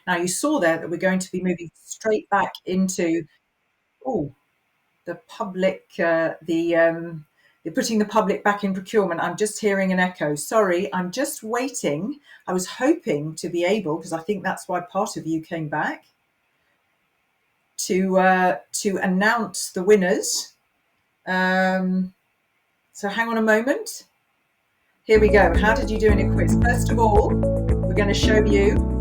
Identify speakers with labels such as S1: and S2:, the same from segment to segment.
S1: Now, you saw there that we're going to be moving straight back into the public, they're putting the public back in procurement. I'm just hearing an echo. Sorry, I'm just waiting. I was hoping to be able, because I think that's why part of you came back, to announce the winners. So hang on a moment. Here we go. How did you do in a quiz? First of all, we're going to show you.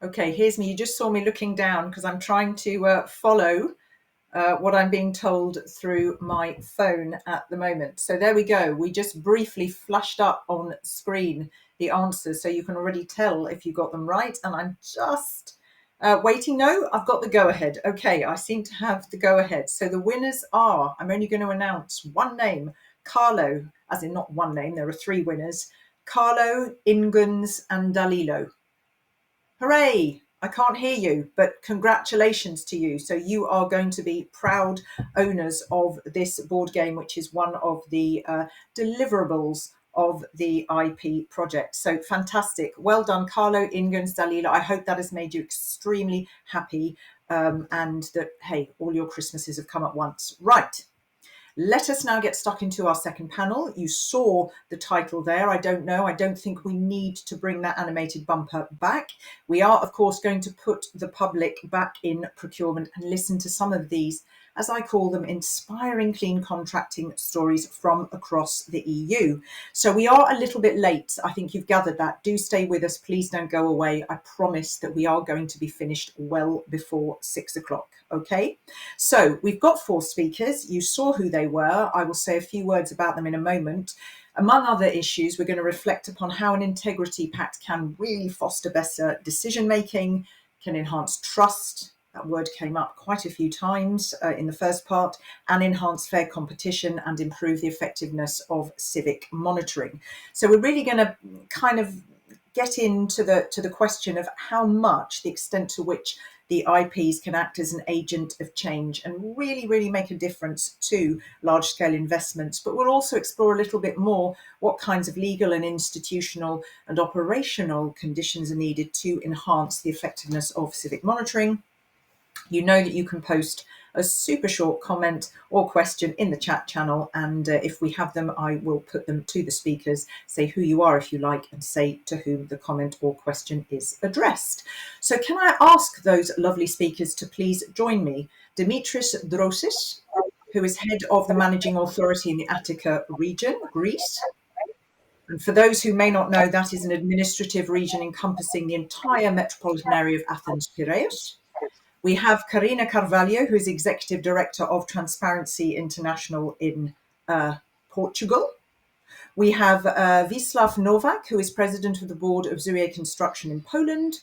S1: Okay, here's me. You just saw me looking down because I'm trying to follow what I'm being told through my phone at the moment. So there we go. We just briefly flashed up on screen the answers, so you can already tell if you got them right. And I'm just waiting. No, I've got the go-ahead. Okay, I seem to have the go-ahead. So the winners are, I'm only going to announce one name, Carlo, as in not one name, there are three winners, Carlo, Inguns, and Dalilo. Hooray! I can't hear you, but congratulations to you. So you are going to be proud owners of this board game, which is one of the deliverables of the IP project. So fantastic. Well done, Carlo, Inguns, Dalila. I hope that has made you extremely happy and that, hey, all your Christmases have come at once. Right. Let us now get stuck into our second panel. You saw the title there. I don't think we need to bring that animated bumper back. We are, of course, going to put the public back in procurement and listen to some of these, as I call them, inspiring clean contracting stories from across the EU. So we are a little bit late. I think you've gathered that. Do stay with us. Please don't go away. I promise that we are going to be finished well before 6 o'clock. Okay, so we've got four speakers. You saw who they were. I will say a few words about them in a moment. Among other issues, we're going to reflect upon how an integrity pact can really foster better decision making, can enhance trust. That word came up quite a few times in the first part, and enhance fair competition and improve the effectiveness of civic monitoring. So we're really going to kind of get into the question of how much, the extent to which the IPs can act as an agent of change and really, really make a difference to large-scale investments. But we'll also explore a little bit more what kinds of legal and institutional and operational conditions are needed to enhance the effectiveness of civic monitoring. You know that you can post a super short comment or question in the chat channel, and if we have them, I will put them to the speakers, say who you are if you like, and say to whom the comment or question is addressed. So can I ask those lovely speakers to please join me? Dimistris Drosis, who is head of the managing authority in the Attica Region, Greece. And for those who may not know, that is an administrative region encompassing the entire metropolitan area of Athens, Piraeus. We have Karina Carvalho, who is Executive Director of Transparency International in Portugal. We have Wieslaw Nowak, who is President of the Board of Z.U.E Construction in Poland.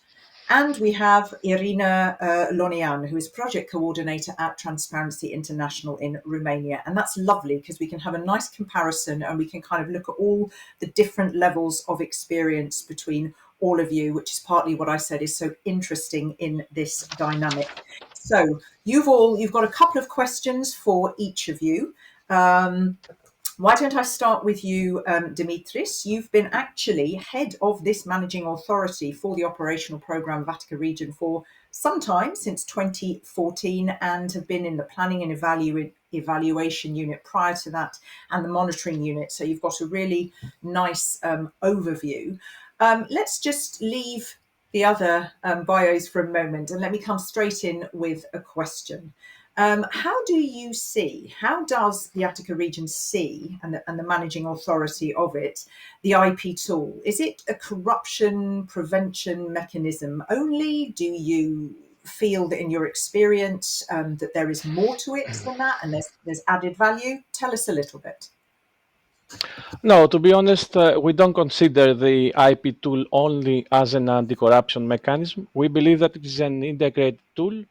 S1: And we have Irina Lonean, who is Project Coordinator at Transparency International in Romania. And that's lovely because we can have a nice comparison and we can kind of look at all the different levels of experience between all of you, which is partly what I said is so interesting in this dynamic. So you've got a couple of questions for each of you. Why don't I start with you, Dimistris? You've been actually head of this managing authority for the operational programme of Attica Region for some time, since 2014, and have been in the planning and evaluation unit prior to that, and the monitoring unit. So you've got a really nice overview. Let's just leave the other bios for a moment and let me come straight in with a question. How does the Attica region see, and the managing authority of it, the IP tool? Is it a corruption prevention mechanism only? Do you feel that in your experience that there is more to it than that and there's added value? Tell us a little bit.
S2: No, to be honest, we don't consider the IP tool only as an anti-corruption mechanism. We believe that it is an integrated tool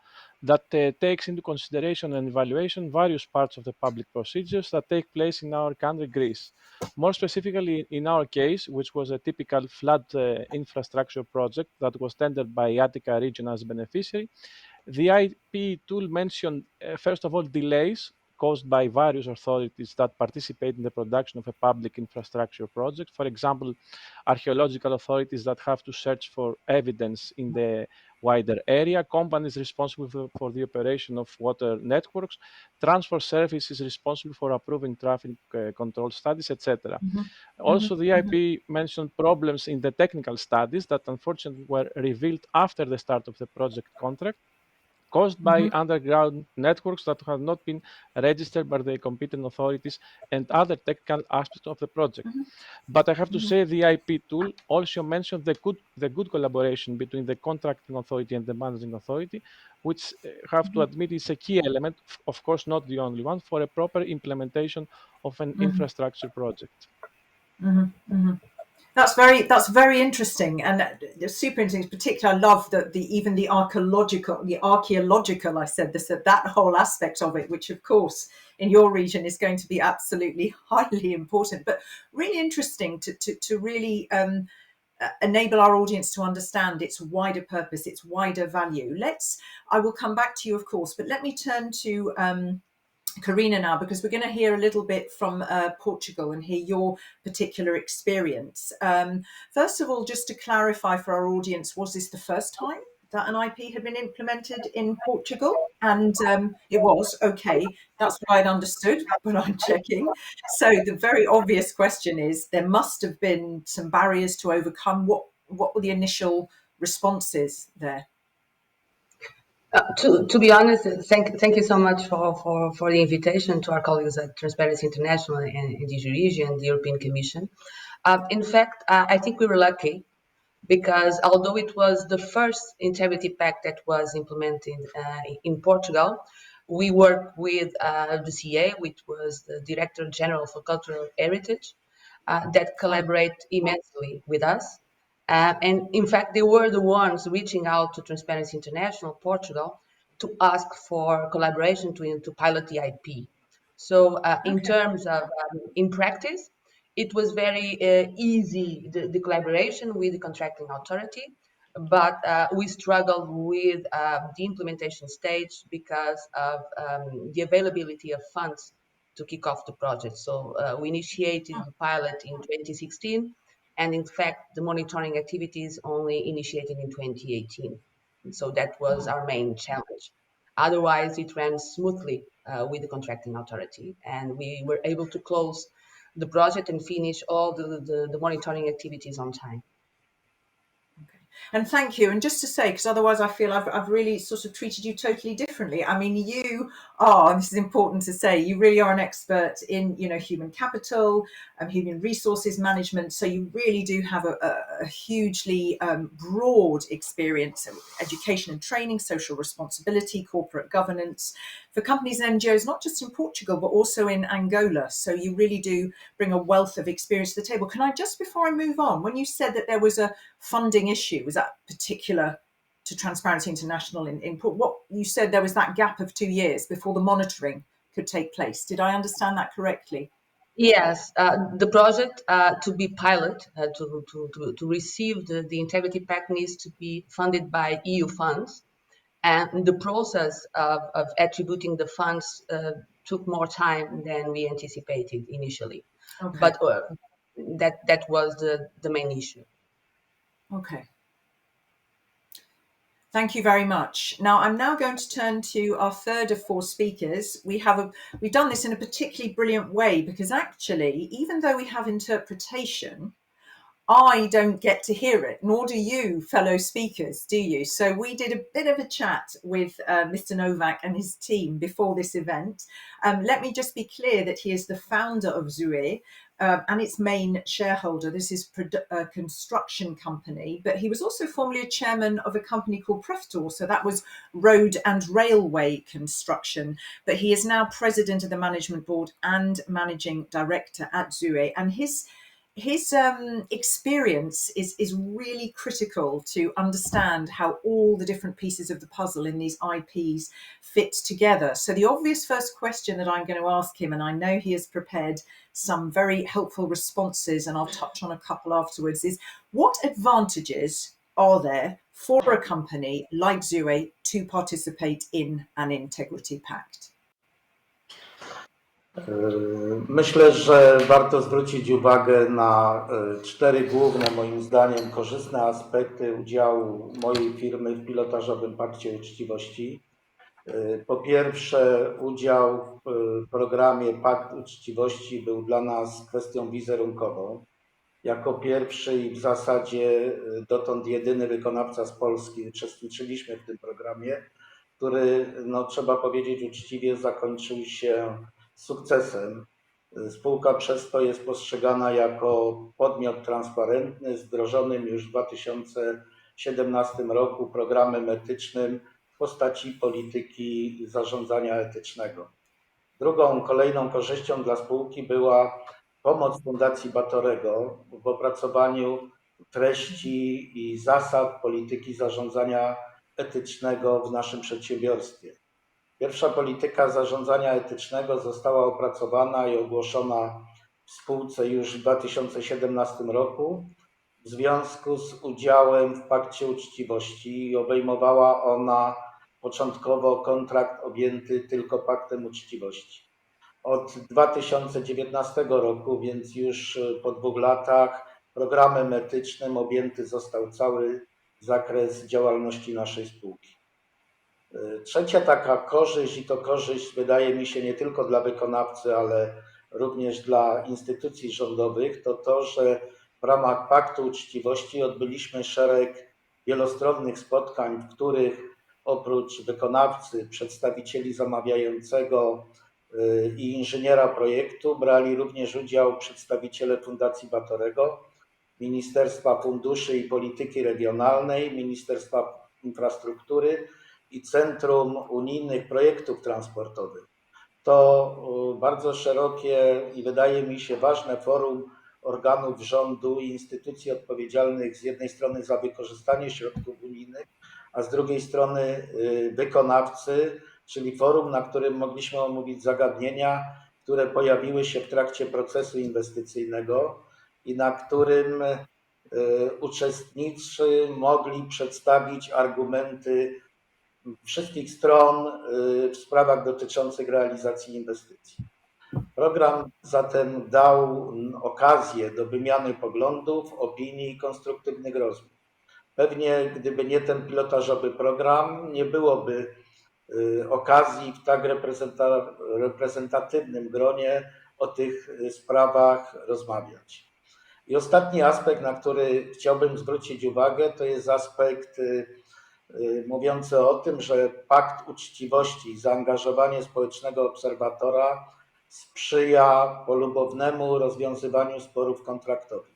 S2: that takes into consideration and evaluation various parts of the public procedures that take place in our country, Greece. More specifically, in our case, which was a typical flood infrastructure project that was tendered by Attica Region as beneficiary, the IP tool mentioned, first of all, delays caused by various authorities that participate in the production of a public infrastructure project. For example, archaeological authorities that have to search for evidence in the wider area, companies responsible for the operation of water networks, transport services responsible for approving traffic control studies, etc. Also, the IP mentioned problems in the technical studies that unfortunately were revealed after the start of the project contract, caused by underground networks that have not been registered by the competent authorities and other technical aspects of the project. But I have to say the IP tool also mentioned the good collaboration between the contracting authority and the managing authority, which have to admit is a key element, of course not the only one, for a proper implementation of an infrastructure project.
S1: That's very interesting, and super interesting. Particularly, I love that even the archaeological. I said this, that whole aspect of it, which of course in your region is going to be absolutely highly important, but really interesting to really enable our audience to understand its wider purpose, its wider value. I will come back to you, of course, but let me turn to Karina now, because we're going to hear a little bit from Portugal and hear your particular experience. First of all, just to clarify for our audience, was this the first time that an IP had been implemented in Portugal? And it was, okay, that's what I'd understood, but I'm checking. So the very obvious question is, there must have been some barriers to overcome. What were the initial responses there?
S3: To be honest, thank you so much for the invitation to our colleagues at Transparency International and the Region and the European Commission. In fact, I think we were lucky because although it was the first integrity pact that was implemented in Portugal, we worked with the Z.U.E, which was the Director General for Cultural Heritage, that collaborate immensely with us. And in fact, they were the ones reaching out to Transparency International Portugal to ask for collaboration to pilot the IP. So in terms of, in practice, it was very easy, the collaboration with the contracting authority, but we struggled with the implementation stage because of the availability of funds to kick off the project. So we initiated the pilot in 2016, and in fact, the monitoring activities only initiated in 2018. So that was our main challenge. Otherwise, it ran smoothly with the contracting authority, and we were able to close the project and finish all the monitoring activities on time.
S1: And thank you. And just to say, because otherwise I feel I've really sort of treated you totally differently. I mean, you are, and this is important to say, you really are an expert in, human capital and human resources management. So you really do have a hugely broad experience of education and training, social responsibility, corporate governance for companies and NGOs, not just in Portugal, but also in Angola. So you really do bring a wealth of experience to the table. Can I, just before I move on, when you said that there was a funding issue, was that particular to Transparency International in what you said? There was that gap of 2 years before the monitoring could take place. Did I understand that correctly?
S3: Yes, the project to be pilot, to receive the integrity pack needs to be funded by EU funds. And the process of attributing the funds took more time than we anticipated initially.
S1: Okay.
S3: But that was the main issue.
S1: Okay. Thank you very much. Now, I'm now going to turn to our third of four speakers. We've done this in a particularly brilliant way because actually, even though we have interpretation, I don't get to hear it, nor do you, fellow speakers, do you? So we did a bit of a chat with Mr. Nowak and his team before this event. Let me just be clear that he is the founder of Z.U.E and its main shareholder. This is a construction company, but he was also formerly a chairman of a company called Preftor. So that was road and railway construction. But he is now president of the management board and managing director at Z.U.E. And his experience is really critical to understand how all the different pieces of the puzzle in these IPs fit together. So the obvious first question that I'm going to ask him, and I know he has prepared some very helpful responses, and I'll touch on a couple afterwards, is what advantages are there for a company like Z.U.E to participate in an integrity pact?
S4: Myślę, że warto zwrócić uwagę na 4 główne, moim zdaniem, korzystne aspekty udziału mojej firmy w pilotażowym pakcie uczciwości. Po pierwsze, udział w programie Pakt Uczciwości był dla nas kwestią wizerunkową. Jako pierwszy i w zasadzie dotąd jedyny wykonawca z Polski uczestniczyliśmy w tym programie, który, no, trzeba powiedzieć uczciwie, zakończył się sukcesem. Spółka przez to jest postrzegana jako podmiot transparentny z wdrożonym już w 2017 roku programem etycznym w postaci polityki zarządzania etycznego. Drugą kolejną korzyścią dla spółki była pomoc Fundacji Batorego w opracowaniu treści i zasad polityki zarządzania etycznego w naszym przedsiębiorstwie. Pierwsza polityka zarządzania etycznego została opracowana i ogłoszona w spółce już w 2017 roku w związku z udziałem w Pakcie Uczciwości i obejmowała ona początkowo kontrakt objęty tylko Paktem Uczciwości. Od 2019 roku, więc już po 2 latach, programem etycznym objęty został cały zakres działalności naszej spółki. Trzecia taka korzyść, i to korzyść wydaje mi się nie tylko dla wykonawcy, ale również dla instytucji rządowych, to to, że w ramach Paktu Uczciwości odbyliśmy szereg wielostronnych spotkań, w których oprócz wykonawcy, przedstawicieli zamawiającego i inżyniera projektu brali również udział przedstawiciele Fundacji Batorego, Ministerstwa Funduszy i Polityki Regionalnej, Ministerstwa Infrastruktury i Centrum Unijnych Projektów Transportowych. To bardzo szerokie i wydaje mi się ważne forum organów rządu i instytucji odpowiedzialnych z jednej strony za wykorzystanie środków unijnych, a z drugiej strony wykonawcy, czyli forum, na którym mogliśmy omówić zagadnienia, które pojawiły się w trakcie procesu inwestycyjnego i na którym uczestnicy mogli przedstawić argumenty wszystkich stron w sprawach dotyczących realizacji inwestycji. Program zatem dał okazję do wymiany poglądów, opinii i konstruktywnych rozmów. Pewnie gdyby nie ten pilotażowy program, nie byłoby okazji w tak reprezentatywnym gronie o tych sprawach rozmawiać. I ostatni aspekt, na który chciałbym zwrócić uwagę, to jest aspekt mówiący o tym, że Pakt Uczciwości i zaangażowanie społecznego obserwatora sprzyja polubownemu rozwiązywaniu sporów kontraktowych.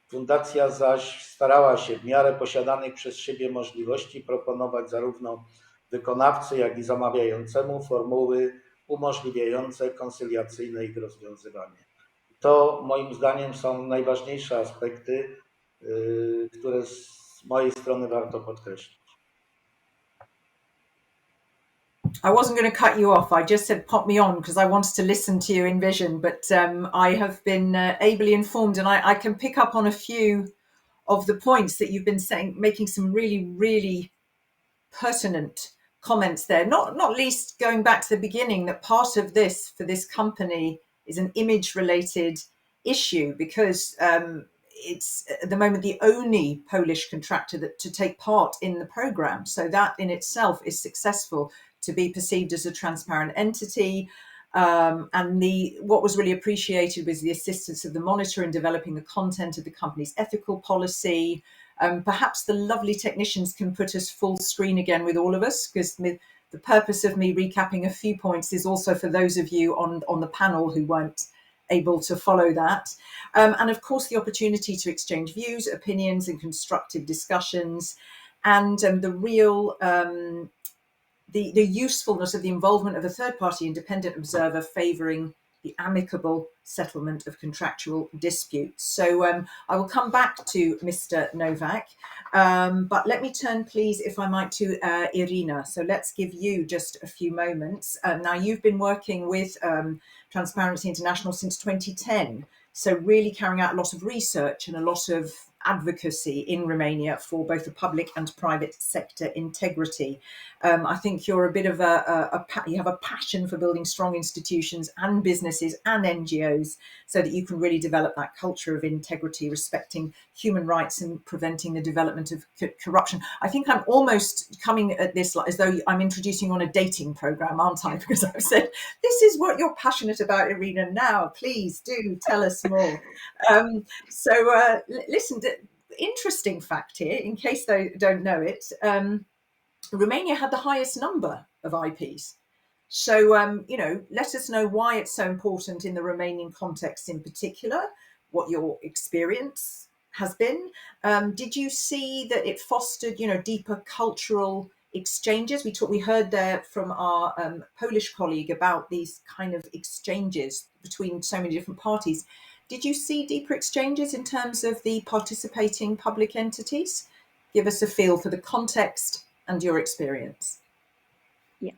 S4: Fundacja zaś starała się w miarę posiadanych przez siebie możliwości proponować zarówno wykonawcy, jak i zamawiającemu formuły umożliwiające koncyliacyjne ich rozwiązywanie. To moim zdaniem są najważniejsze aspekty, które z mojej strony warto podkreślić.
S1: I wasn't going to cut you off. I just said pop me on because I wanted to listen to you in Vision, but I have been ably informed, and I can pick up on a few of the points that you've been saying, making some really, really pertinent comments there. Not least going back to the beginning, that part of this for this company is an image-related issue because it's at the moment the only Polish contractor to take part in the program. So that in itself is successful, to be perceived as a transparent entity. And what was really appreciated was the assistance of the monitor in developing the content of the company's ethical policy. Perhaps the lovely technicians can put us full screen again with all of us, because the purpose of me recapping a few points is also for those of you on the panel who weren't able to follow that. And of course, the opportunity to exchange views, opinions, and constructive discussions, and the real the usefulness of the involvement of a third-party independent observer favouring the amicable settlement of contractual disputes. So I will come back to Mr. Nowak, but let me turn, please, if I might, to Irina. So let's give you just a few moments. Now, you've been working with Transparency International since 2010, so really carrying out a lot of research and a lot of advocacy in Romania for both the public and private sector integrity. I think you're a bit of you have a passion for building strong institutions and businesses and NGOs so that you can really develop that culture of integrity, respecting human rights and preventing the development of corruption. I think I'm almost coming at this as though I'm introducing you on a dating program, aren't I? Because I've said, this is what you're passionate about, Irina. Now, please do tell us more. Listen, interesting fact here, in case they don't know it, Romania had the highest number of IPs. So, let us know why it's so important in the Romanian context in particular, what your experience has been. Did you see that it fostered, deeper cultural exchanges? We heard there from our Polish colleague about these kind of exchanges between so many different parties. Did you see deeper exchanges in terms of the participating public entities? Give us a feel for the context and your experience.
S5: Yeah,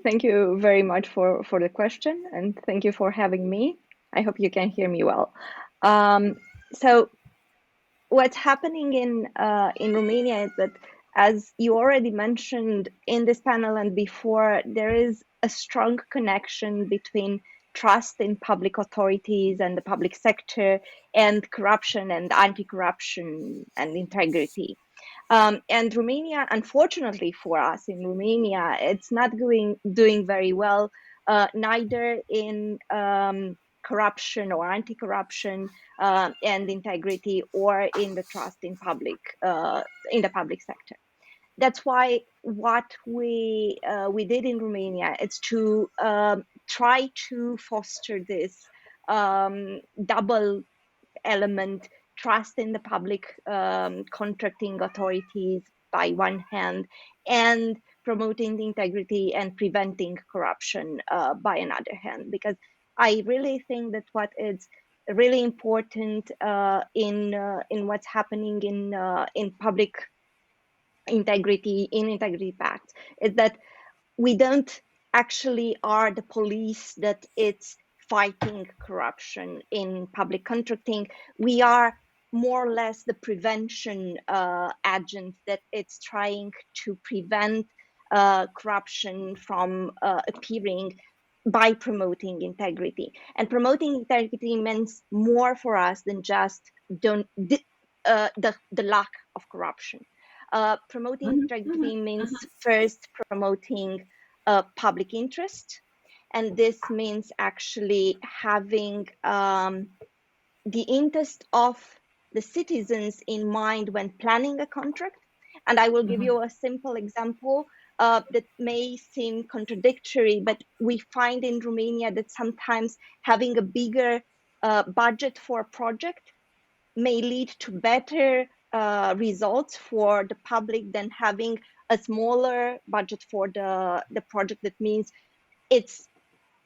S5: thank you very much for the question, and thank you for having me. I hope you can hear me well. So what's happening in Romania is that, as you already mentioned in this panel and before, there is a strong connection between trust in public authorities and the public sector and corruption and anti-corruption and integrity. And Romania, unfortunately for us in Romania, it's not doing very well, neither in corruption or anti-corruption and integrity, or in the trust in the public sector. That's why what we did in Romania is to try to foster this double element: trust in the public contracting authorities by one hand, and promoting the integrity and preventing corruption by another hand. Because I really think that what is really important in what's happening in public integrity, in integrity pacts, is that we don't actually are the police that it's fighting corruption in public contracting. We are more or less the prevention agent that it's trying to prevent corruption from appearing by promoting integrity. And promoting integrity means more for us than just the lack of corruption. Promoting integrity means first promoting public interest, and this means actually having the interest of the citizens in mind when planning a contract. And I will give you a simple example that may seem contradictory, but we find in Romania that sometimes having a bigger budget for a project may lead to better results for the public than having a smaller budget for the project. That means it's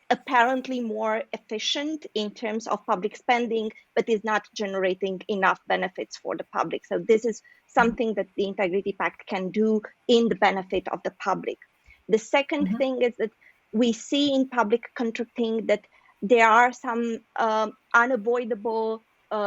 S5: apparently more efficient in terms of public spending, but is not generating enough benefits for the public. So this is something that the Integrity Pact can do in the benefit of the public. The second thing is that we see in public contracting that there are some unavoidable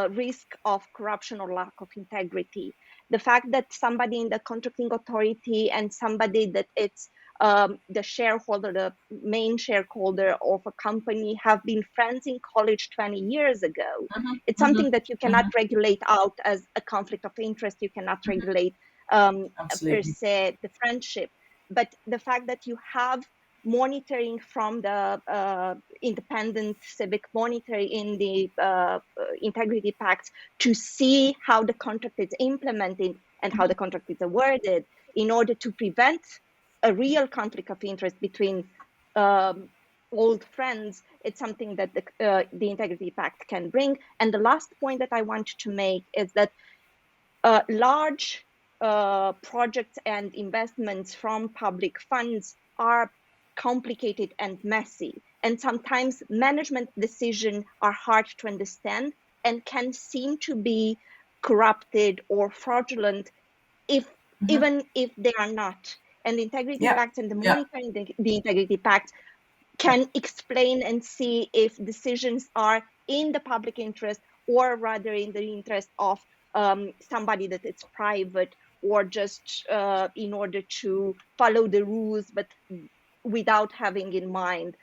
S5: risk of corruption or lack of integrity. The fact that somebody in the contracting authority and somebody that it's the shareholder, the main shareholder of a company, have been friends in college 20 years ago. It's something that you cannot regulate out as a conflict of interest. You cannot regulate per se the friendship. But the fact that you have monitoring from the independent civic monitoring in the Integrity Pact to see how the contract is implemented and how the contract is awarded in order to prevent a real conflict of interest between old friends, it's something that the Integrity Pact can bring. And the last point that I want to make is that large projects and investments from public funds are complicated and messy. And sometimes management decisions are hard to understand and can seem to be corrupted or fraudulent even if they are not. And the Integrity Pact and the monitoring the Integrity Pact can explain and see if decisions are in the public interest or rather in the interest of somebody that it's private, or just in order to follow the rules, but without having in mind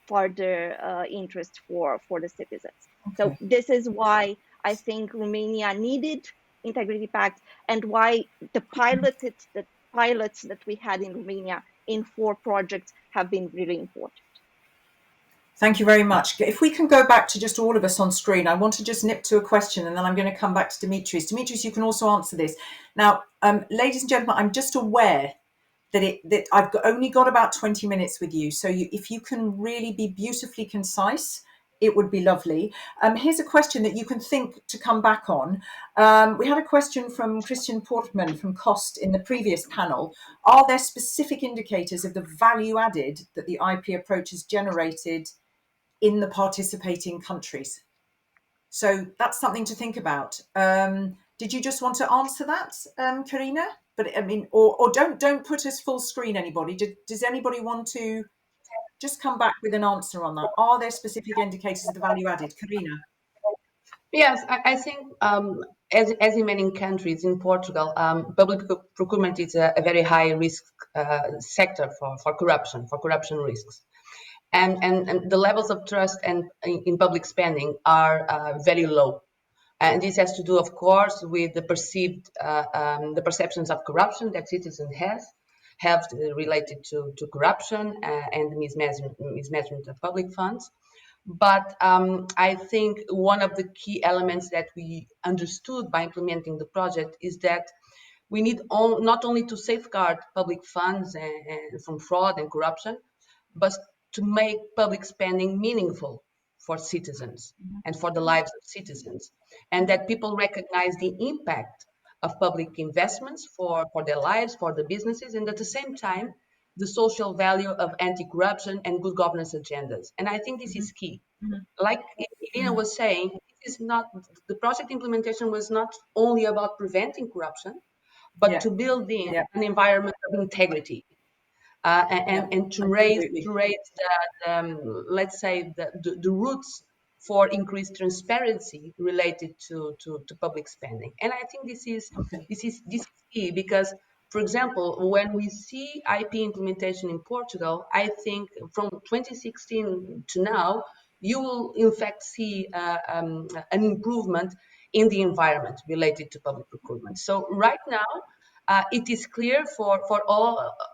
S5: further interest for the citizens. So this is why I think Romania needed integrity pact, and why the pilots that we had in Romania in 4 projects have been really important.
S1: Thank you very much. If we can go back to just all of us on screen, I want to just nip to a question, and then I'm going to come back to Dimitris. Dimitris, you can also answer this. Now, ladies and gentlemen, I'm just aware that I've only got about 20 minutes with you. So if you can really be beautifully concise, it would be lovely. Here's a question that you can think to come back on. We had a question from Christian Portman from COST in the previous panel. Are there specific indicators of the value added that the IP approach has generated in the participating countries? So that's something to think about. Did you just want to answer that, Karina? But I mean, or don't put us full screen, anybody. Does anybody want to just come back with an answer on that? Are there specific indicators of the value added? Karina?
S3: Yes, I think as in many countries, in Portugal, public procurement is a very high risk sector for corruption risks. And the levels of trust in public spending are very low. And this has to do, of course, with the perceptions of corruption that citizens have related to corruption and mismanagement of public funds. But I think one of the key elements that we understood by implementing the project is that we need not only to safeguard public funds and from fraud and corruption, but to make public spending meaningful for citizens and for the lives of citizens, and that people recognize the impact of public investments for their lives, for the businesses, and at the same time, the social value of anti-corruption and good governance agendas. And I think this is key. Like Irina was saying, the project implementation was not only about preventing corruption, but to build in an environment of integrity. And to raise let's say the roots for increased transparency related to public spending. And I think this is key because, for example, when we see IP implementation in Portugal, I think from 2016 to now, you will in fact see an improvement in the environment related to public procurement. So right now, it is clear for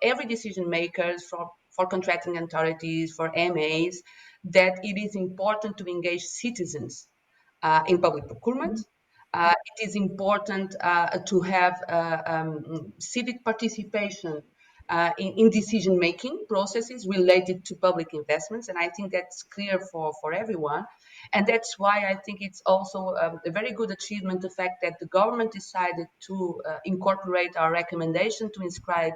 S3: every decision makers, for contracting authorities, for MAs, that it is important to engage citizens in public procurement. It is important to have civic participation in decision-making processes related to public investments, and I think that's clear for everyone. And that's why I think it's also a very good achievement, the fact that the government decided to incorporate our recommendation to inscribe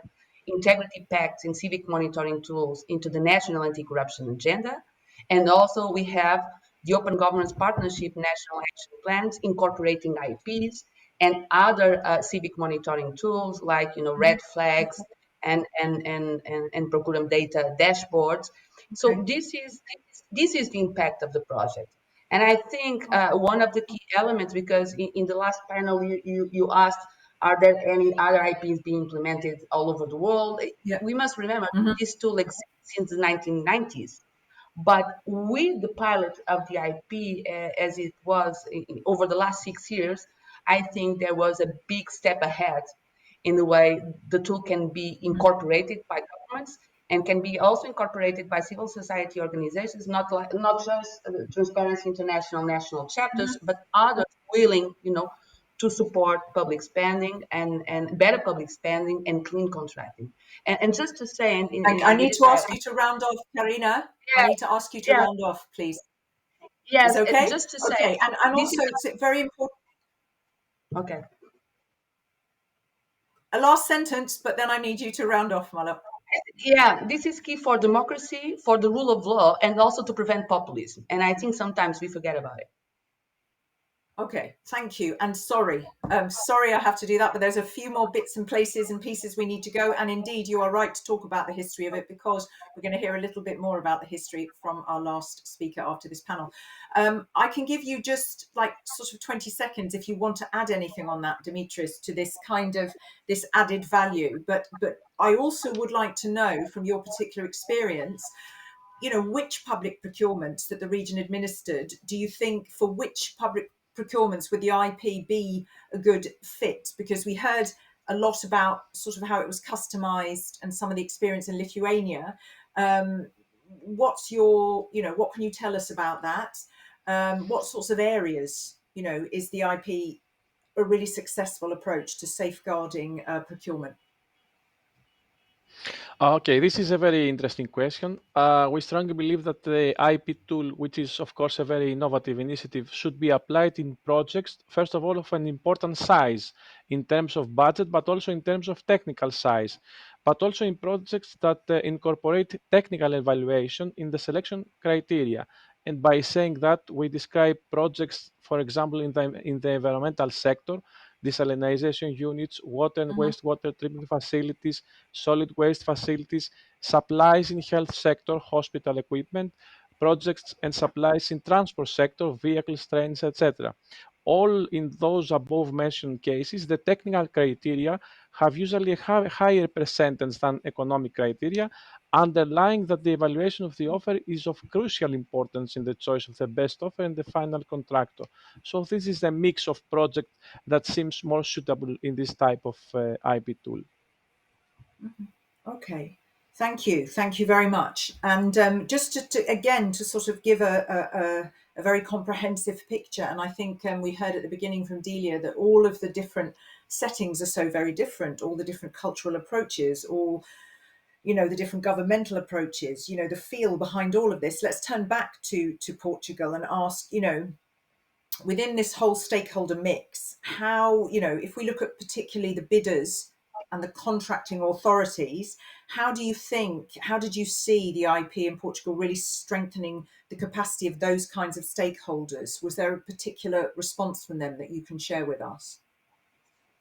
S3: integrity pacts and civic monitoring tools into the national anti-corruption agenda. And also we have the Open Governance Partnership National Action Plans incorporating IPs and other civic monitoring tools like red flags and procurement data dashboards. So this is the impact of the project. And I think one of the key elements, because in the last panel you asked, are there any other IPs being implemented all over the world? We must remember this tool exists since the 1990s. But with the pilot of the IP as it was over the last 6 years, I think there was a big step ahead in the way the tool can be incorporated by governments and can be also incorporated by civil society organizations, not just Transparency International national chapters, but others willing, to support public spending and better public spending and clean contracting. And just to say,
S1: I need to ask you to round off, Karina. I need to ask you to round off, please.
S3: Yes,
S1: it's okay.
S3: Just to say,
S1: okay, and also it's very important.
S3: Okay.
S1: A last sentence, but then I need you to round off, my love.
S3: Yeah, this is key for democracy, for the rule of law, and also to prevent populism. And I think sometimes we forget about it.
S1: Okay, thank you. And sorry, I have to do that, but there's a few more bits and places and pieces we need to go. And indeed, you are right to talk about the history of it, because we're going to hear a little bit more about the history from our last speaker after this panel. I can give you just like sort of 20 seconds if you want to add anything on that, Dimistris, to this kind of this added value. But I also would like to know from your particular experience, which public procurements that the region administered, do you think, for which public procurements would the IP be a good fit? Because we heard a lot about sort of how it was customized and some of the experience in Lithuania. What's your, what can you tell us about that? What sorts of areas, is the IP a really successful approach to safeguarding procurement?
S2: Okay, this is a very interesting question. We strongly believe that the IP tool, which is of course a very innovative initiative, should be applied in projects, first of all, of an important size in terms of budget, but also in terms of technical size, but also in projects that incorporate technical evaluation in the selection criteria. And by saying that, we describe projects, for example, in the environmental sector, desalination units, water and
S1: Mhm.
S2: wastewater treatment facilities, solid waste facilities, supplies in health sector, hospital equipment, projects and supplies in transport sector, vehicles, trains, etc. All in those above mentioned cases, the technical criteria have usually a higher percentage than economic criteria, underlying that the evaluation of the offer is of crucial importance in the choice of the best offer and the final contractor. So this is a mix of projects that seems more suitable in this type of IP tool.
S1: Okay, thank you. Thank you very much. And just again, to sort of give a very comprehensive picture, and I think we heard at the beginning from Delia that all of the different settings are so very different, all the different cultural approaches, all, the different governmental approaches, the feel behind all of this. Let's turn back to Portugal and ask, within this whole stakeholder mix, how, if we look at particularly the bidders and the contracting authorities, how did you see the IP in Portugal really strengthening the capacity of those kinds of stakeholders? Was there a particular response from them that you can share with us?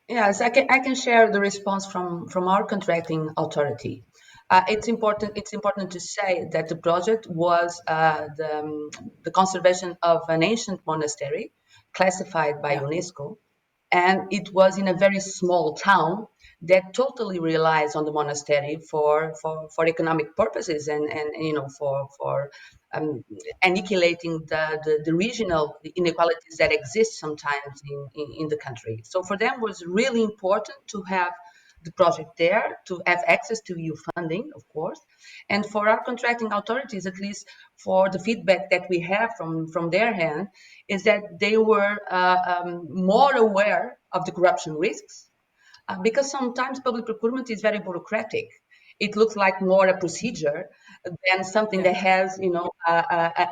S3: Yes, I can share the response from our contracting authority. It's important to say that the project was the conservation of an ancient monastery classified by
S1: Yeah.
S3: UNESCO, and it was in a very small town that totally relies on the monastery for economic purposes and for um, annihilating the regional inequalities that exist sometimes in the country. So for them, it was really important to have the project there, to have access to EU funding, of course, and for our contracting authorities, at least for the feedback that we have from their hand, is that they were more aware of the corruption risks, because sometimes public procurement is very bureaucratic. It looks like more a procedure than something
S1: Yeah.
S3: that has,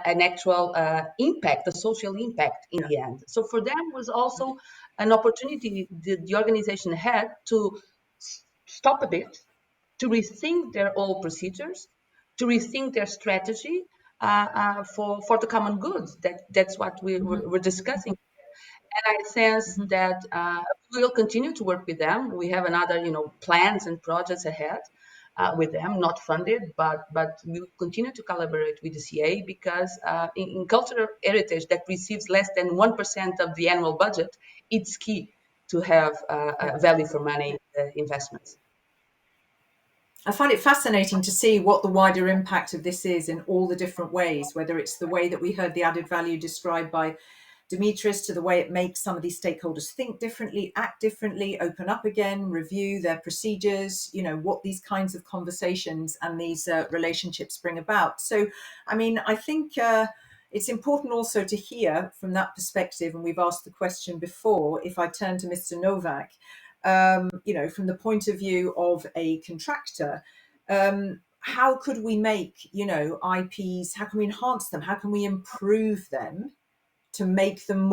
S3: an actual impact, a social impact in the end. So for them was also an opportunity the organization had to stop a bit, to rethink their old procedures, to rethink their strategy for the common good. That's what
S1: Mhm.
S3: we're discussing, and I sense
S1: Mhm.
S3: that we will continue to work with them. We have another, plans and projects ahead with them, not funded, but we will continue to collaborate with the CA, because in cultural heritage that receives less than 1% of the annual budget, it's key to have
S1: Yeah.
S3: value for money investments.
S1: I find it fascinating to see what the wider impact of this is in all the different ways, whether it's the way that we heard the added value described by Dimistris, to the way it makes some of these stakeholders think differently, act differently, open up again, review their procedures, what these kinds of conversations and these relationships bring about. So, I mean, I think it's important also to hear from that perspective, and we've asked the question before, if I turn to Mr. Nowak, from the point of view of a contractor, how could we make, IPs, how can we enhance them? How can we improve them to make them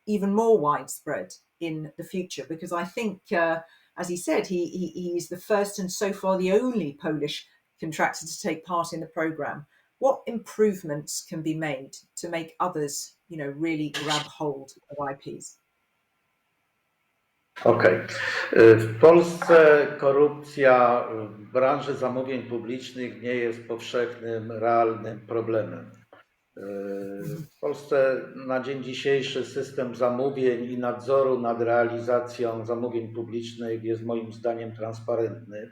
S1: even more widespread in the future? Because I think, as he said, he is the first and so far the only Polish contractor to take part in the program. What improvements can be made to make others really grab hold of IPs?
S4: Okej. W Polsce korupcja w branży zamówień publicznych nie jest powszechnym, realnym problemem. W Polsce na dzień dzisiejszy system zamówień i nadzoru nad realizacją zamówień publicznych jest moim zdaniem transparentny.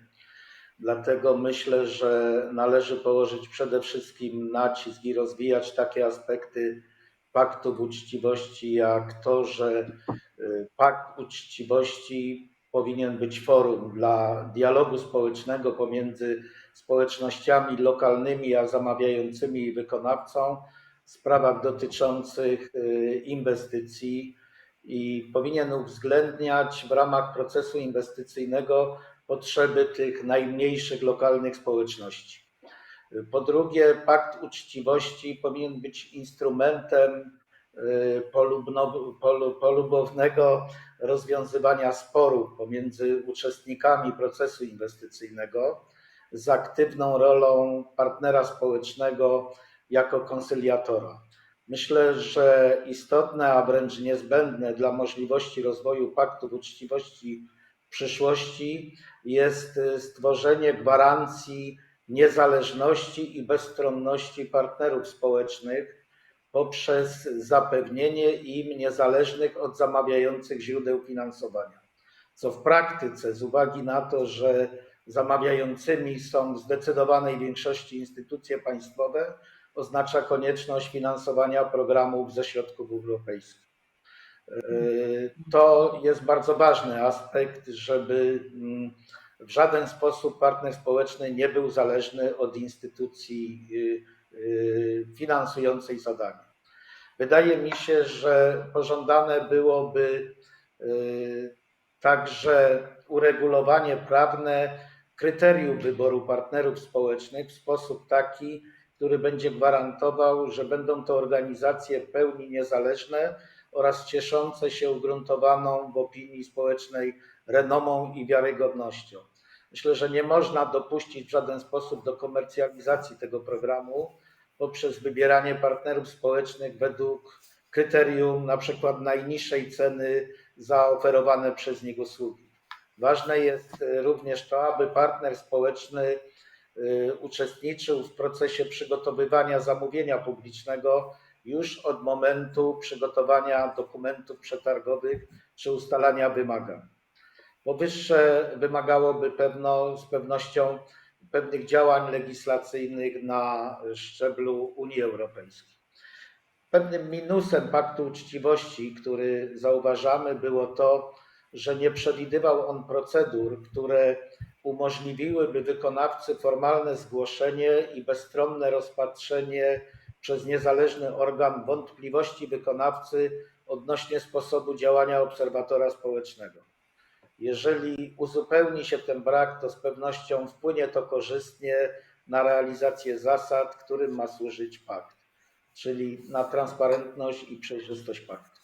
S4: Dlatego myślę, że należy położyć przede wszystkim nacisk i rozwijać takie aspekty paktu uczciwości, jak to, że pakt uczciwości powinien być forum dla dialogu społecznego pomiędzy społecznościami lokalnymi a zamawiającymi i wykonawcą w sprawach dotyczących inwestycji i powinien uwzględniać w ramach procesu inwestycyjnego potrzeby tych najmniejszych lokalnych społeczności. Po drugie, pakt uczciwości powinien być instrumentem polubownego rozwiązywania sporów pomiędzy uczestnikami procesu inwestycyjnego z aktywną rolą partnera społecznego jako konsyliatora. Myślę, że istotne, a wręcz niezbędne dla możliwości rozwoju paktu uczciwości w przyszłości jest stworzenie gwarancji niezależności i bezstronności partnerów społecznych poprzez zapewnienie im niezależnych od zamawiających źródeł finansowania, co w praktyce z uwagi na to, że zamawiającymi są w zdecydowanej większości instytucje państwowe, oznacza konieczność finansowania programów ze środków europejskich. To jest bardzo ważny aspekt, żeby w żaden sposób partner społeczny nie był zależny od instytucji finansującej zadanie. Wydaje mi się, że pożądane byłoby także uregulowanie prawne kryterium wyboru partnerów społecznych w sposób taki, który będzie gwarantował, że będą to organizacje w pełni niezależne oraz cieszące się ugruntowaną w opinii społecznej renomą i wiarygodnością. Myślę, że nie można dopuścić w żaden sposób do komercjalizacji tego programu poprzez wybieranie partnerów społecznych według kryterium na przykład najniższej ceny za oferowane przez nich usługi. Ważne jest również to, aby partner społeczny uczestniczył w procesie przygotowywania zamówienia publicznego już od momentu przygotowania dokumentów przetargowych czy ustalania wymagań. Powyższe wymagałoby z pewnością pewnych działań legislacyjnych na szczeblu Unii Europejskiej. Pewnym minusem paktu uczciwości, który zauważamy, było to, że nie przewidywał on procedur, które umożliwiłyby wykonawcy formalne zgłoszenie i bezstronne rozpatrzenie przez niezależny organ wątpliwości wykonawcy odnośnie sposobu działania obserwatora społecznego. Jeżeli uzupełni się ten brak, to z pewnością wpłynie to korzystnie na realizację zasad, którym ma służyć pakt, czyli na transparentność i przejrzystość paktu.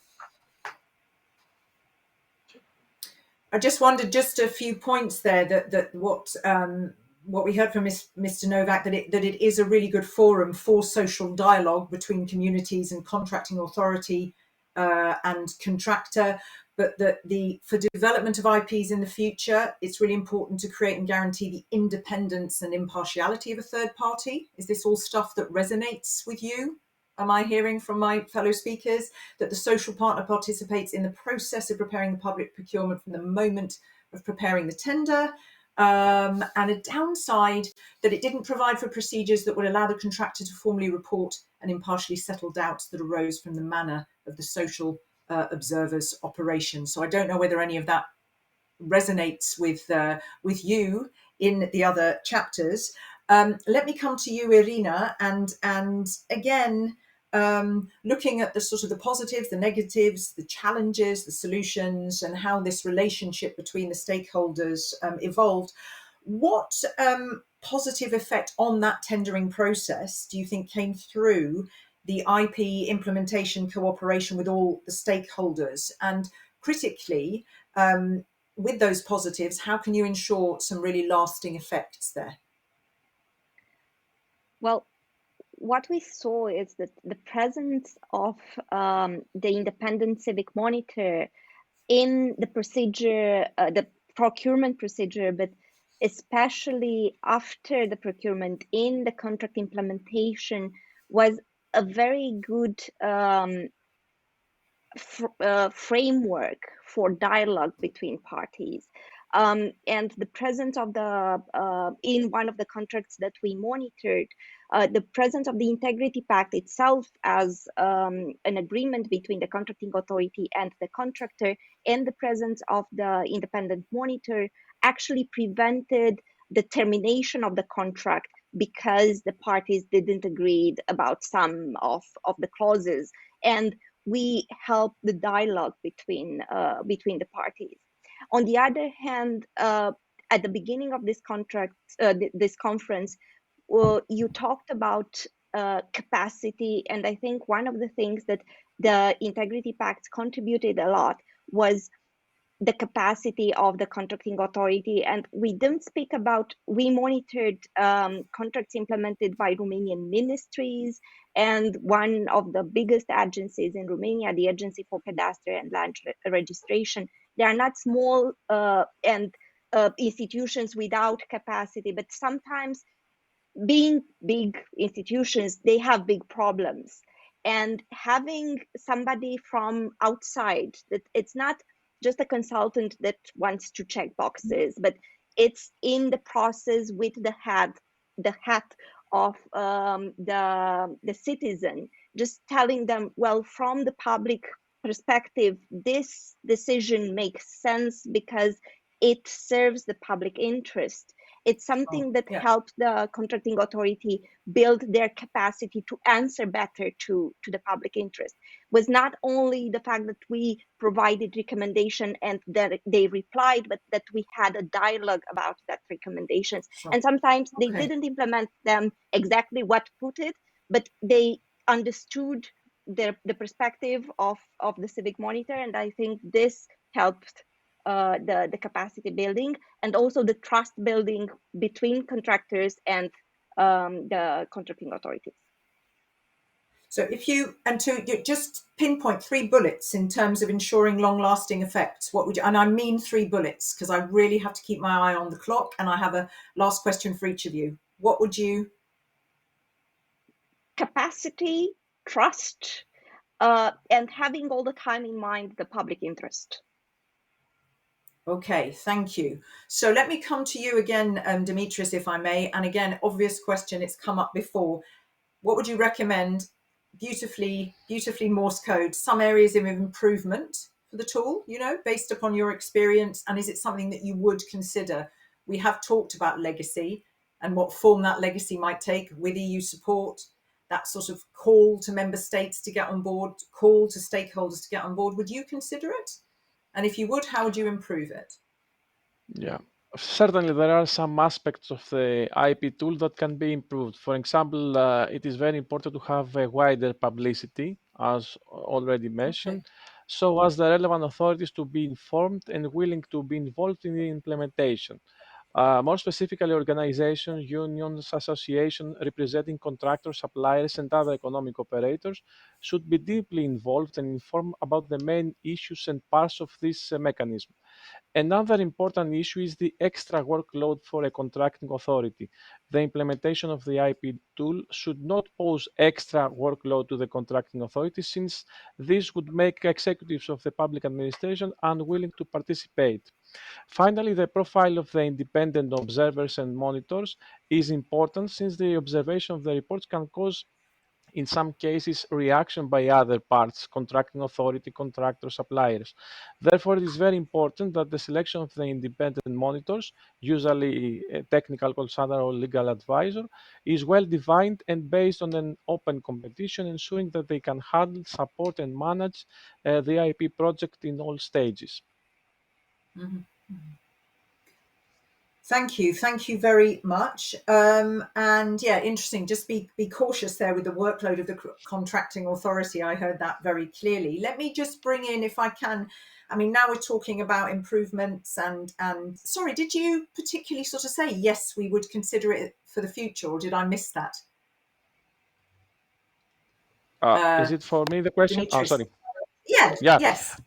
S1: I just wondered, just a few points there, that what we heard from Mr. Nowak, that it is a really good forum for social dialogue between communities and contracting authority and contractor, but that for development of IPs in the future, it's really important to create and guarantee the independence and impartiality of a third party. Is this all stuff that resonates with you? Am I hearing from my fellow speakers that the social partner participates in the process of preparing the public procurement from the moment of preparing the tender? And a downside, that it didn't provide for procedures that would allow the contractor to formally report and impartially settle doubts that arose from the manner of the social observer's operation. So I don't know whether any of that resonates with you in the other chapters. Let me come to you, Irina, and again, looking at the sort of the positives, the negatives, the challenges, the solutions, and how this relationship between the stakeholders evolved. What positive effect on that tendering process do you think came through the IP implementation cooperation with all the stakeholders? And critically, with those positives, how can you ensure some really lasting effects there?
S5: Well, what we saw is that the presence of the independent civic monitor in the procedure, the procurement procedure, but especially after the procurement in the contract implementation, was a very good framework for dialogue between parties. And the presence of the in one of the contracts that we monitored, the presence of the integrity pact itself as an agreement between the contracting authority and the contractor, and the presence of the independent monitor actually prevented the termination of the contract because the parties didn't agree about some of the clauses. And we help the dialogue between the parties. On the other hand, at the beginning of this this conference, you talked about capacity, and I think one of the things that the integrity pacts contributed a lot was the capacity of the contracting authority. And we didn't speak about, we monitored contracts implemented by Romanian ministries and one of the biggest agencies in Romania, the Agency for Cadastre and Land Registration. They are not small and institutions without capacity, but sometimes being big institutions, they have big problems. And having somebody from outside, that it's not just a consultant that wants to check boxes, but it's in the process with the hat of the citizen, just telling them, well, from the public perspective, this decision makes sense because it serves the public interest. It's something that helps the contracting authority build their capacity to answer better to the public interest. Was not only the fact that we provided recommendation and that they replied, but that we had a dialogue about that recommendations. And sometimes they didn't implement them exactly what put it, but they understood the perspective of the civic monitor. And I think this helped the capacity building and also the trust building between contractors and the contracting authorities.
S1: So if you, and to just pinpoint 3 bullets in terms of ensuring long-lasting effects, what would you, and I mean 3 bullets because I really have to keep my eye on the clock, and I have a last question for each of you. What would you?
S5: Capacity, trust, and having all the time in mind the public interest.
S1: Okay, thank you. So let me come to you again, Dimistris, if I may. And again, obvious question, it's come up before. What would you recommend? Beautifully Morse code, some areas of improvement for the tool, based upon your experience. And is it something that you would consider? We have talked about legacy and what form that legacy might take with EU support, that sort of call to member states to get on board, call to stakeholders to get on board. Would you consider it? And if you would, how would you improve it?
S2: Yeah, certainly there are some aspects of the IP tool that can be improved. For example, it is very important to have a wider publicity, as already mentioned, so as the relevant authorities to be informed and willing to be involved in the implementation. More specifically, organizations, unions, associations representing contractors, suppliers, and other economic operators should be deeply involved and informed about the main issues and parts of this mechanism. Another important issue is the extra workload for a contracting authority. The implementation of the IP tool should not pose extra workload to the contracting authority, since this would make executives of the public administration unwilling to participate. Finally, the profile of the independent observers and monitors is important, since the observation of the reports can cause, in some cases, reaction by other parts, contracting authority, contractor, suppliers. Therefore, it is very important that the selection of the independent monitors, usually a technical consultant or legal advisor, is well defined and based on an open competition, ensuring that they can handle, support, and manage the IP project in all stages.
S1: Mm-hmm. Thank you very much. And yeah, interesting. Just be cautious there with the workload of the contracting authority. I heard that very clearly. Let me just bring in, if I can, I mean, now we're talking about improvements and sorry, did you particularly sort of say, yes, we would consider it for the future, or did I miss that?
S2: Is it for me, the question? Oh,
S1: Dimitris.
S2: sorry.
S1: Yeah,
S2: Yeah,
S1: yes.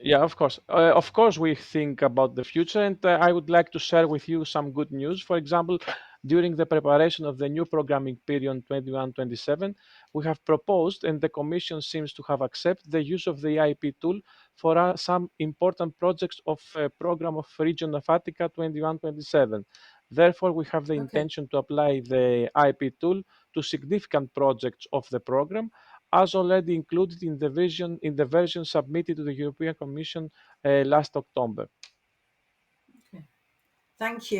S2: yeah, of course. Of course, we think about the future, and I would like to share with you some good news. For example, during the preparation of the new programming period 21-27, we have proposed, and the Commission seems to have accepted the use of the IP tool for some important projects of program of Region of Attica 21-27. Therefore, we have the
S1: Okay.
S2: intention to apply the IP tool to significant projects of the program, as already included in the version submitted to the European Commission last October.
S1: Okay. Thank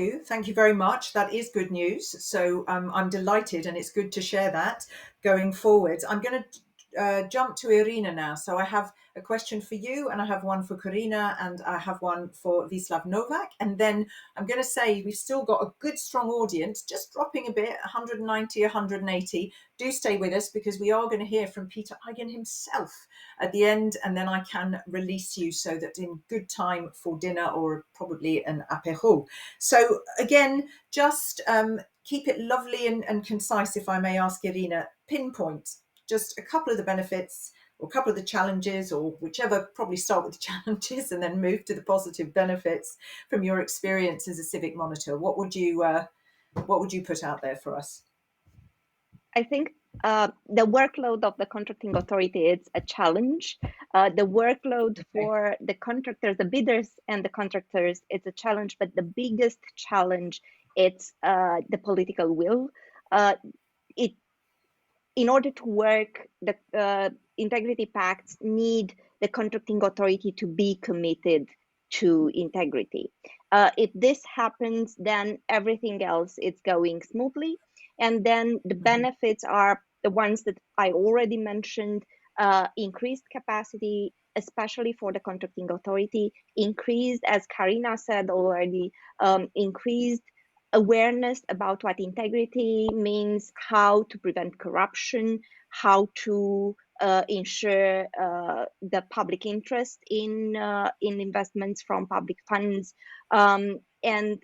S1: you very much. That is good news. So I'm delighted, and it's good to share that going forward. I'm going to jump to Irina now. So I have a question for you, and I have one for Karina, and I have one for Wieslaw Nowak. And then I'm going to say we've still got a good, strong audience, just dropping a bit, 190, 180. Do stay with us, because we are going to hear from Peter Eigen himself at the end, and then I can release you so that in good time for dinner or probably an apéro. So again, just keep it lovely and concise, if I may ask Irina. Pinpoint just a couple of the benefits or a couple of the challenges, or whichever, probably start with the challenges and then move to the positive benefits from your experience as a civic monitor. What would you put out there for us?
S5: I think the workload of the contracting authority is a challenge. The workload for the contractors, the bidders and the contractors, it's a challenge, but the biggest challenge, it's the political will. In order to work, the integrity pacts need the contracting authority to be committed to integrity. If this happens, then everything else is going smoothly. And then the benefits are the ones that I already mentioned: increased capacity, especially for the contracting authority, increased, as Karina said already, increased awareness about what integrity means, how to prevent corruption, how to ensure the public interest in investments from public funds, and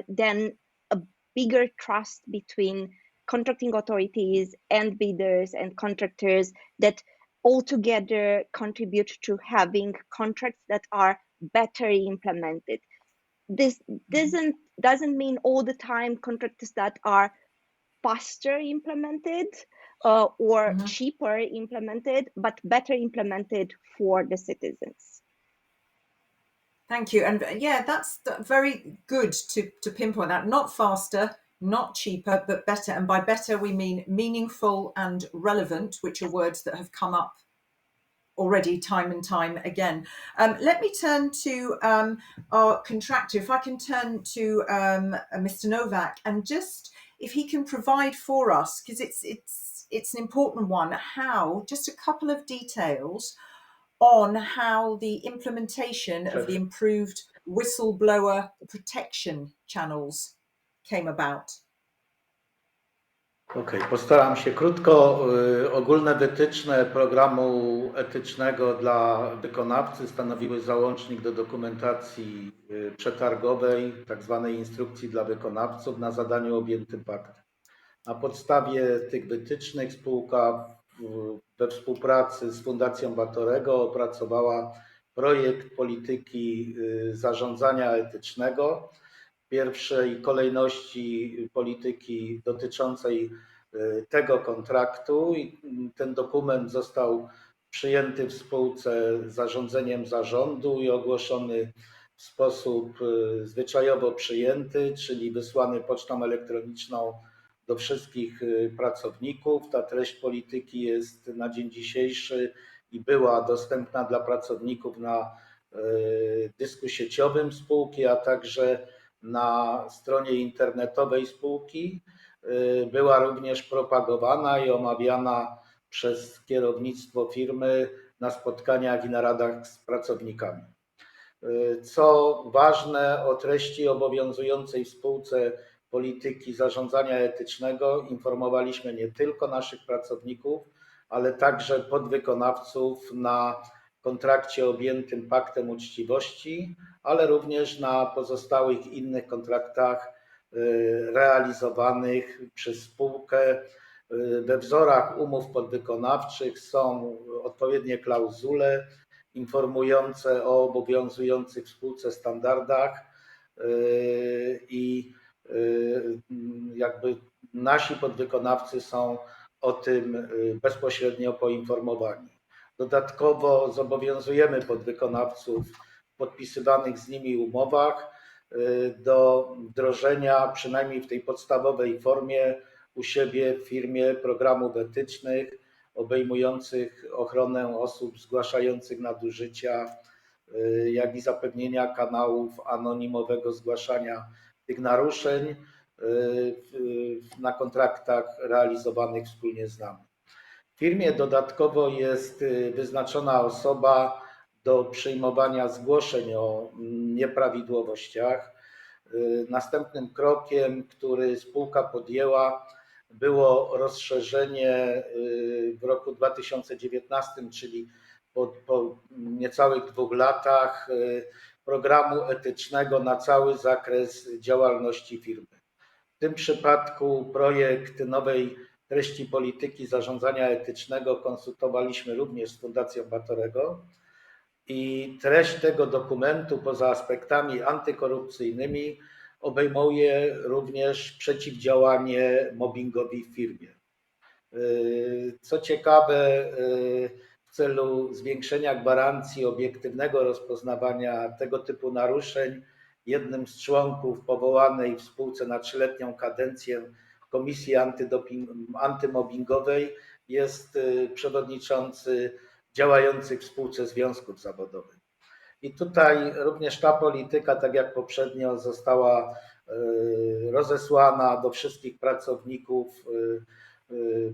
S5: then a bigger trust between contracting authorities and bidders and contractors that altogether contribute to having contracts that are better implemented. This doesn't mean all the time contracts that are faster implemented or cheaper implemented, but better implemented for the citizens.
S1: Thank you. And yeah, that's very good to pinpoint that. Not faster, not cheaper, but better. And by better, we mean meaningful and relevant, which are words that have come up already time and time again. Let me turn to our contractor. If I can turn to Mr. Nowak, and just if he can provide for us, because it's an important one, how, just a couple of details on how the implementation of the improved whistleblower protection channels came about.
S4: Okej, postaram się krótko. Ogólne wytyczne programu etycznego dla wykonawcy stanowiły załącznik do dokumentacji przetargowej, tak zwanej instrukcji dla wykonawców na zadaniu objętym paktem. Na podstawie tych wytycznych spółka we współpracy z Fundacją Batorego opracowała projekt polityki zarządzania etycznego. W pierwszej kolejności polityki dotyczącej tego kontraktu, i ten dokument został przyjęty w spółce zarządzeniem zarządu i ogłoszony w sposób zwyczajowo przyjęty, czyli wysłany pocztą elektroniczną do wszystkich pracowników. Ta treść polityki jest na dzień dzisiejszy i była dostępna dla pracowników na dysku sieciowym spółki, a także na stronie internetowej spółki. Była również propagowana i omawiana przez kierownictwo firmy na spotkaniach i naradach z pracownikami. Co ważne, o treści obowiązującej w spółce polityki zarządzania etycznego informowaliśmy nie tylko naszych pracowników, ale także podwykonawców na kontrakcie objętym paktem uczciwości, ale również na pozostałych innych kontraktach realizowanych przez spółkę We wzorach umów podwykonawczych są odpowiednie klauzule informujące o obowiązujących w spółce standardach i jakby nasi podwykonawcy są o tym bezpośrednio poinformowani. Dodatkowo zobowiązujemy podwykonawców w podpisywanych z nimi umowach do wdrożenia, przynajmniej w tej podstawowej formie, u siebie w firmie programów etycznych obejmujących ochronę osób zgłaszających nadużycia, jak i zapewnienia kanałów anonimowego zgłaszania tych naruszeń na kontraktach realizowanych wspólnie z nami. W firmie dodatkowo jest wyznaczona osoba do przyjmowania zgłoszeń o nieprawidłowościach. Następnym krokiem, który spółka podjęła, było rozszerzenie w roku 2019, czyli po niecałych 2 latach, programu etycznego na cały zakres działalności firmy. W tym przypadku projekt nowej treści polityki zarządzania etycznego konsultowaliśmy również z Fundacją Batorego i treść tego dokumentu poza aspektami antykorupcyjnymi obejmuje również przeciwdziałanie mobbingowi w firmie. Co ciekawe, w celu zwiększenia gwarancji obiektywnego rozpoznawania tego typu naruszeń, jednym z członków powołanej w spółce na 3-letnią kadencję Komisji Antymobbingowej jest przewodniczący działających w spółce związków zawodowych. I tutaj również ta polityka, tak jak poprzednio, została rozesłana do wszystkich pracowników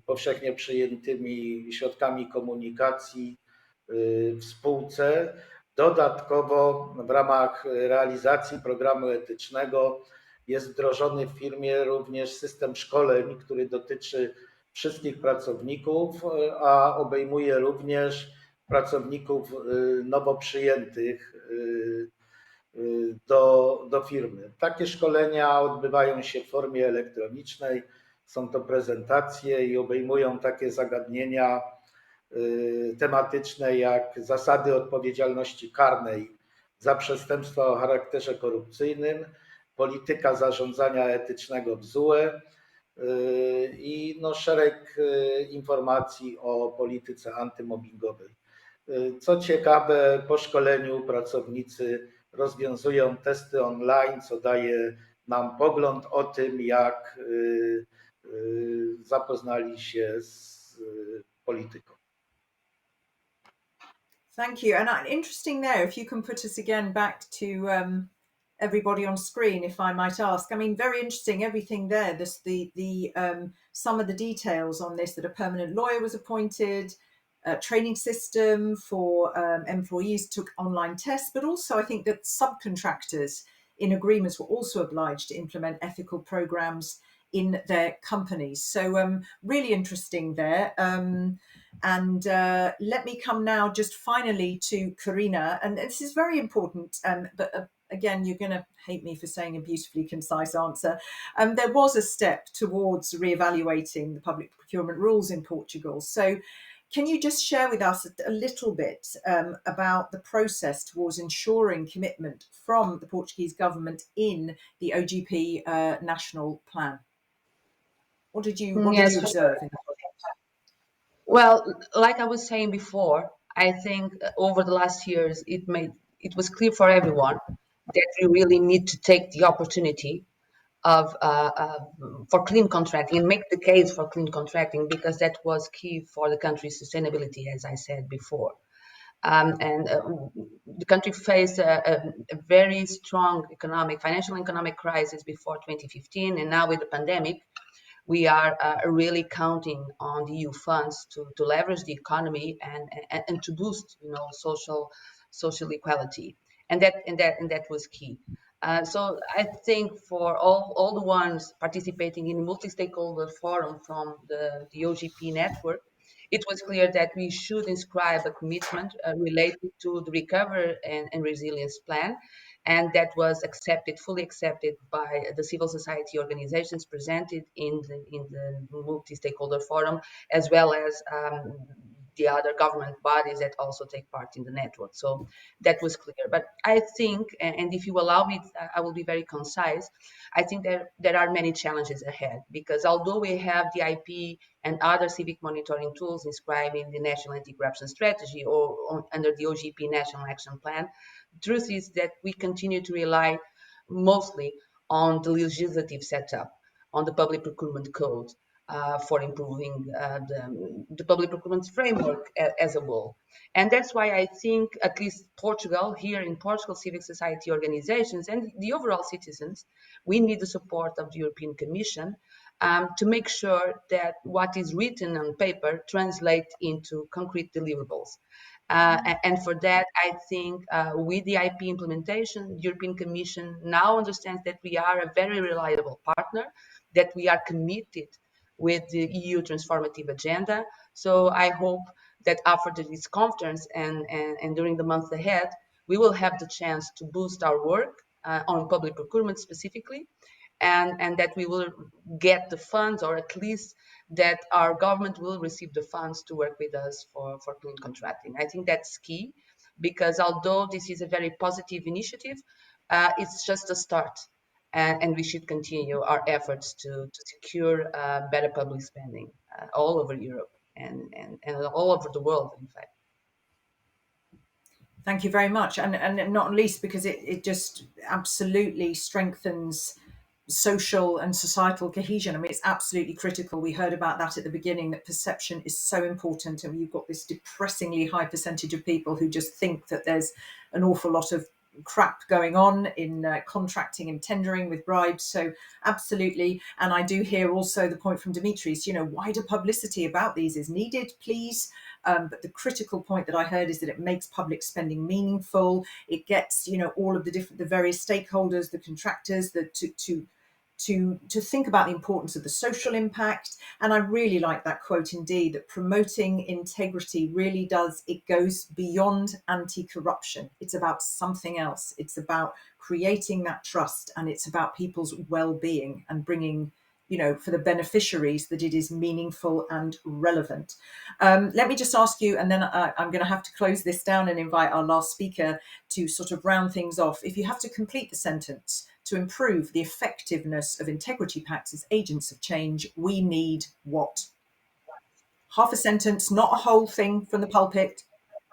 S4: powszechnie przyjętymi środkami komunikacji w spółce. Dodatkowo w ramach realizacji programu etycznego jest wdrożony w firmie również system szkoleń, który dotyczy wszystkich pracowników, a obejmuje również pracowników nowo przyjętych do firmy. Takie szkolenia odbywają się w formie elektronicznej, są to prezentacje i obejmują takie zagadnienia tematyczne jak zasady odpowiedzialności karnej za przestępstwa o charakterze korupcyjnym, polityka zarządzania etycznego w Z.U.E. i szereg informacji o polityce antymobbingowej. Co ciekawe, po szkoleniu pracownicy rozwiązują testy online, co daje nam pogląd o tym, jak zapoznali się z polityką.
S1: Thank you. And interesting there, if you can put us again back to everybody on screen, if I might ask. I mean, very interesting, everything there. This some of the details on this, that a permanent lawyer was appointed, a training system for employees took online tests, but also I think that subcontractors in agreements were also obliged to implement ethical programs in their companies. So really interesting there. And let me come now just finally to Karina. And this is very important, but again, you're going to hate me for saying a beautifully concise answer. There was a step towards reevaluating the public procurement rules in Portugal. So can you just share with us a little bit about the process towards ensuring commitment from the Portuguese government in the OGP national plan? What did you observe?
S3: Well, like I was saying before, I think over the last years, it was clear for everyone that we really need to take the opportunity of for clean contracting and make the case for clean contracting, because that was key for the country's sustainability, as I said before. The country faced a very strong financial economic crisis before 2015, and now with the pandemic, we are really counting on the EU funds to leverage the economy and to boost, social equality, and that was key. So I think for all the ones participating in the multi-stakeholder forum from the OGP network, it was clear that we should inscribe a commitment related to the recovery and resilience plan, and that was fully accepted by the civil society organizations presented in the multi-stakeholder forum, as well as the other government bodies that also take part in the network. So that was clear. But I think, and if you allow me, I will be very concise. I think there are many challenges ahead, because although we have the IP and other civic monitoring tools inscribed in the National Anti-Corruption Strategy or under the OGP National Action Plan, the truth is that we continue to rely mostly on the legislative setup, on the public procurement code, for improving the public procurement framework as a whole. And that's why I think at least here in Portugal, civil society organizations and the overall citizens, we need the support of the European Commission to make sure that what is written on paper translates into concrete deliverables. And for that, I think with the IP implementation, the European Commission now understands that we are a very reliable partner, that we are committed with the EU transformative agenda. So I hope that after this conference and during the months ahead, we will have the chance to boost our work on public procurement specifically, and that we will get the funds, or at least that our government will receive the funds to work with us for clean contracting. I think that's key, because although this is a very positive initiative, it's just a start. And we should continue our efforts to secure better public spending all over Europe and all over the world, in fact.
S1: Thank you very much. And not least because it just absolutely strengthens social and societal cohesion. I mean, it's absolutely critical. We heard about that at the beginning, that perception is so important. And you've got this depressingly high percentage of people who just think that there's an awful lot of crap going on in contracting and tendering with bribes. So absolutely. And I do hear also the point from Dimistris, wider publicity about these is needed, please. But the critical point that I heard is that it makes public spending meaningful. It gets, all of the various stakeholders, the contractors, to think about the importance of the social impact. And I really like that quote indeed, that promoting integrity really it goes beyond anti-corruption. It's about something else. It's about creating that trust, and it's about people's well-being and bringing, for the beneficiaries, that it is meaningful and relevant. Let me just ask you, and then I'm going to have to close this down and invite our last speaker to sort of round things off. If you have to complete the sentence, to improve the effectiveness of integrity pacts as agents of change, we need what? Half a sentence, not a whole thing from the pulpit.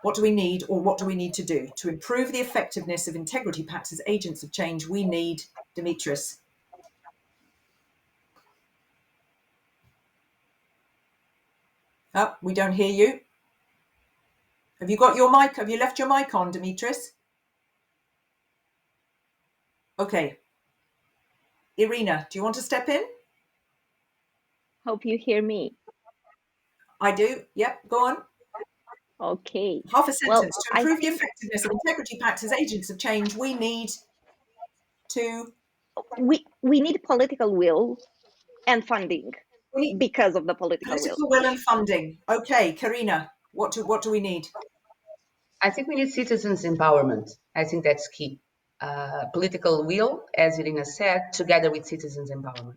S1: What do we need, or what do we need to do? To improve the effectiveness of integrity pacts as agents of change, we need, Dimistris. Oh, we don't hear you. Have you got your mic? Have you left your mic on, Dimistris? Okay. Irina, do you want to step in?
S5: Hope you hear me.
S1: I do. Yep, go on.
S5: Okay.
S1: Half a sentence. To improve the effectiveness of integrity pacts as agents of change, we need to...
S5: We need political will and funding because of the political
S1: will and funding. Okay, Karina, what do we need?
S3: I think we need citizens' empowerment. I think that's key. Political will, as Irina said, together with citizens' empowerment.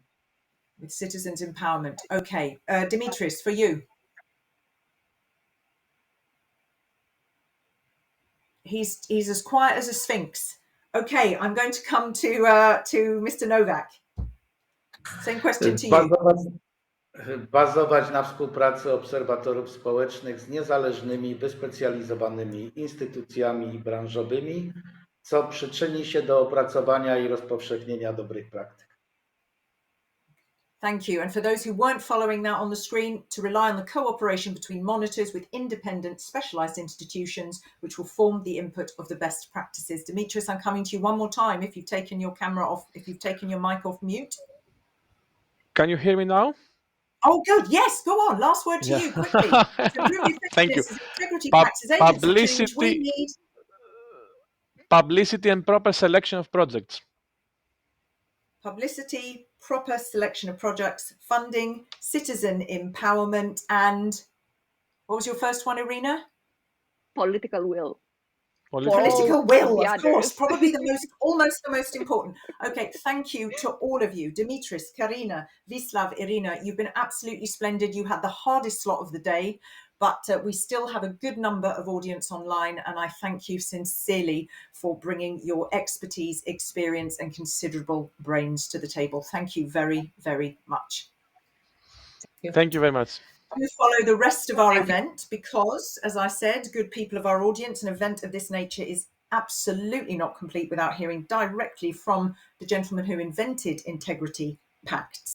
S1: With citizens' empowerment. Okay. Dimistris, for you. He's as quiet as a sphinx. Okay, I'm going to come to Mr. Nowak. Same question to you.
S4: Bazować na współpracy obserwatorów społecznych z niezależnymi, wyspecjalizowanymi instytucjami branżowymi, co przyczyni się do opracowania i rozpowszechnienia dobrych praktyk.
S1: Thank you. And for those who weren't following that on the screen, to rely on the cooperation between monitors with independent specialized institutions, which will form the input of the best practices. Dimistris, I'm coming to you one more time if you've taken your camera off, if you've taken your mic off mute.
S2: Can you hear me now?
S1: Oh, good. Yes, go on. Last word to you, quickly.
S2: Thank you.
S1: Integrity practices, agents of change, we need
S2: publicity and proper selection of projects.
S1: Publicity, proper selection of projects, funding, citizen empowerment, and What was your first one, Irina?
S5: Political will.
S1: Political will, of course,
S5: others.
S1: probably almost the most important. Okay, thank you to all of you. Dimistris, Karina, Wieslaw, Irina, you've been absolutely splendid. You had the hardest slot of the day, but we still have a good number of audience online, and I thank you sincerely for bringing your expertise, experience, and considerable brains to the table. Thank you very, very much.
S2: Thank you very much.
S1: Do follow the rest of our event because, as I said, good people of our audience, an event of this nature is absolutely not complete without hearing directly from the gentleman who invented integrity pacts.